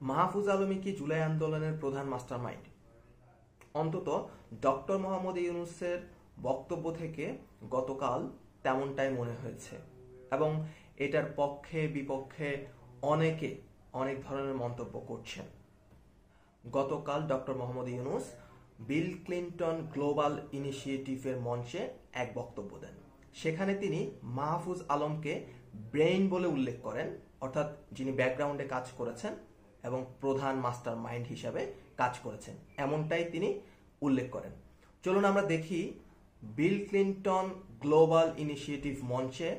মাহফুজ আলমী কি জুলাই আন্দোলনের প্রধান মাস্টারমাইন্ড? অন্তত ডক্টর মোহাম্মদ ইউনূসের বক্তব্য থেকে গতকাল তেমনটাই মনে হয়েছে এবং এটার পক্ষে বিপক্ষে অনেকে অনেক ধরনের মন্তব্য করছেন। গতকাল doctor Mohammad Yunus Bill Clinton Global ইনিশিয়েটিভের মঞ্চে এক বক্তব্য দেন। সেখানে তিনি মাহফুজ আলমকে ব্রেইন বলে উল্লেখ করেন, অর্থাৎ যিনি ব্যাকগ্রাউন্ডে কাজ করেছেন এবং প্রধান মাস্টার মাইন্ড হিসাবে কাজ করেছেন, এমনটাই তিনি উল্লেখ করেন। চলুন আমরা দেখি বিল ক্লিনটন গ্লোবাল ইনিশিয়েটিভ মঞ্চে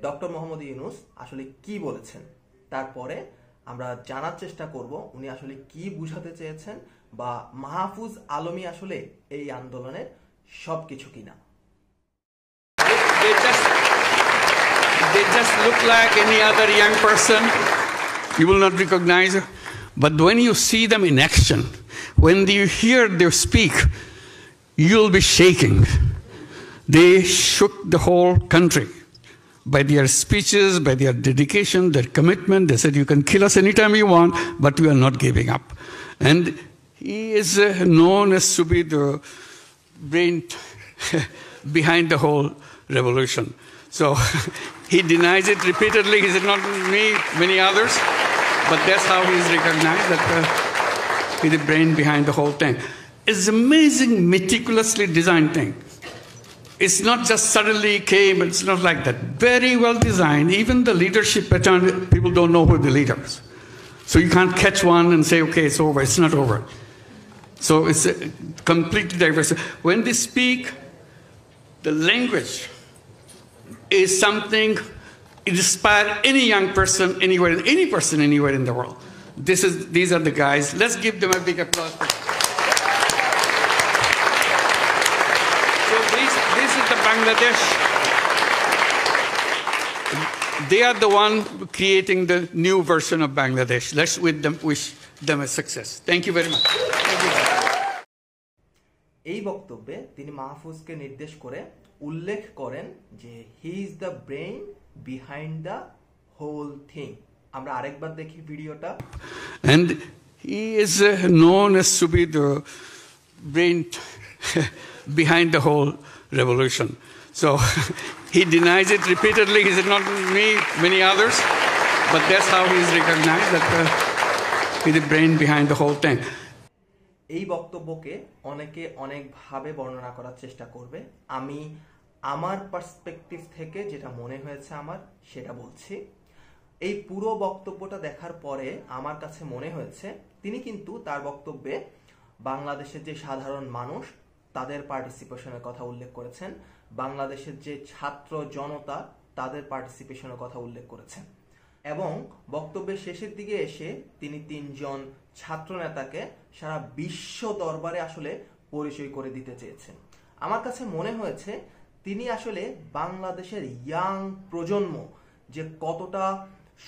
ডক্টর মোহাম্মদ ইউনূস আসলে কি বলেছেন। তারপরে আমরা জানার চেষ্টা করব উনি আসলে কি বুঝাতে চেয়েছেন বা মাহফুজ আলমী আসলে এই আন্দোলনের সবকিছু কিনা। They just look like any other young person. You will not recognize her. But when you see them in action, when you hear them speak, you'll be shaking. They shook the whole country by their speeches, by their dedication, their commitment. They said, you can kill us anytime you want, but we are not giving up. And he is known as to be the brain behind the whole revolution. So he denies it repeatedly. He said, not me, many others. But that's how he's recognized, that he's the brain behind the whole thing. It's amazing, meticulously designed thing. It's not just suddenly came, it's not like that. Very well designed. Even the leadership pattern, people don't know who the leaders. So you can't catch one and say, okay, it's over. It's not over. So it's completely diverse. When they speak, the language is something inspire any young person anywhere, any person anywhere in the world. These are the guys. Let's give them a big applause. So this is the Bangladesh. They are the one creating the new version of Bangladesh. Let's wish them a success. Thank you very much. Thank you. এই বক্তব্যে তিনি মাহফুজকে নির্দেশ করে উল্লেখ করেন যে he is the brain behind the whole thing. আমরা আরেকবার দেখি ভিডিওটা। And he is known as to be the brain behind the whole revolution. So he denies it repeatedly. He said, not me, many others. But that's how he's recognized, that he's the brain behind the whole thing. এই বক্তব্যকে অনেকে অনেকভাবে বর্ণনা করার চেষ্টা করবে। আমি আমার পার্সপেক্টিভ থেকে যেটা মনে হয়েছে আমার সেটা বলছি। এই পুরো বক্তব্যটা দেখার পরে আমার কাছে মনে হয়েছে তিনি কিন্তু তার বক্তব্যে বাংলাদেশের যে সাধারণ মানুষ তাদের পার্টিসিপেশনের কথা উল্লেখ করেছেন, বাংলাদেশের যে ছাত্র জনতা তাদের পার্টিসিপেশনের কথা উল্লেখ করেছেন এবং বক্তব্যের শেষের দিকে এসে তিনি তিনজন ছাত্র নেতাকে সারা বিশ্ব দরবারে আসলে পরিচয় করে দিতে চেয়েছেন। আমার কাছে মনে হয়েছে তিনি আসলে বাংলাদেশের ইয়াং প্রজন্ম যে কতটা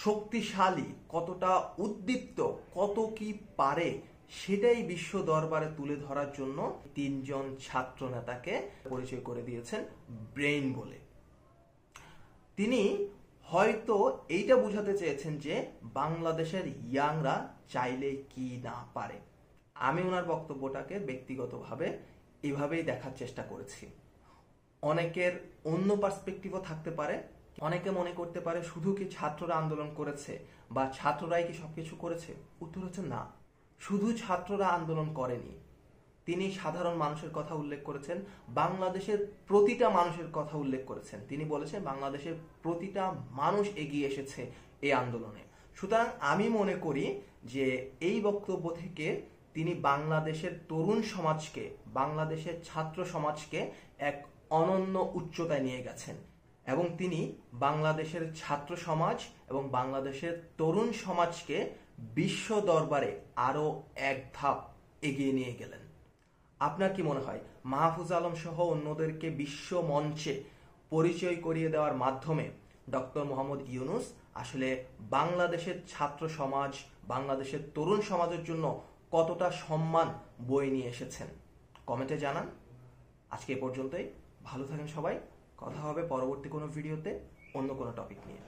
শক্তিশালী, কতটা উদ্দীপ্ত, কত কি পারে সেটাই বিশ্ব দরবারে তুলে ধরার জন্য তিনজন ছাত্র নেতাকে পরিচয় করে দিয়েছেন ব্রেইন বলে। তিনি হয়তো এইটা বুঝাতে চেয়েছেন যে বাংলাদেশের ইয়াংরা চাইলে কি না পারে। আমি ওনার বক্তব্যটাকে ব্যক্তিগতভাবে এভাবেই দেখার চেষ্টা করেছি। অনেকের অন্য পার্সপেক্টিভও থাকতে পারে। অনেকে মনে করতে পারে শুধু কি ছাত্ররা আন্দোলন করেছে বা ছাত্ররাই কি সবকিছু করেছে? উত্তর হচ্ছে না, শুধু ছাত্ররা আন্দোলন করেনি। তিনি সাধারণ মানুষের কথা উল্লেখ করেছেন, বাংলাদেশের প্রতিটা মানুষের কথা উল্লেখ করেছেন। তিনি বলেছেন বাংলাদেশের প্রতিটা মানুষ এগিয়ে এসেছে এই আন্দোলনে। সুতরাং আমি মনে করি যে এই বক্তব্য থেকে তিনি বাংলাদেশের তরুণ সমাজকে, বাংলাদেশের ছাত্র সমাজকে এক অনন্য উচ্চতায় নিয়ে গেছেন এবং তিনি বাংলাদেশের ছাত্র সমাজ এবং বাংলাদেশের তরুণ সমাজকে বিশ্ব দরবারে আরো এক ধাপ এগিয়ে নিয়ে গেলেন। আপনার কি মনে হয় মাহফুজ আলম সহ অন্যদেরকে বিশ্ব মঞ্চে পরিচয় করিয়ে দেওয়ার মাধ্যমে ডক্টর মোহাম্মদ ইউনূস আসলে বাংলাদেশের ছাত্র সমাজ, বাংলাদেশের তরুণ সমাজের জন্য কতটা সম্মান বয়ে নিয়ে এসেছেন? কমেন্টে জানান। আজকে এ পর্যন্তই। ভালো থাকেন সবাই। কথা হবে পরবর্তী কোনো ভিডিওতে অন্য কোনো টপিক নিয়ে।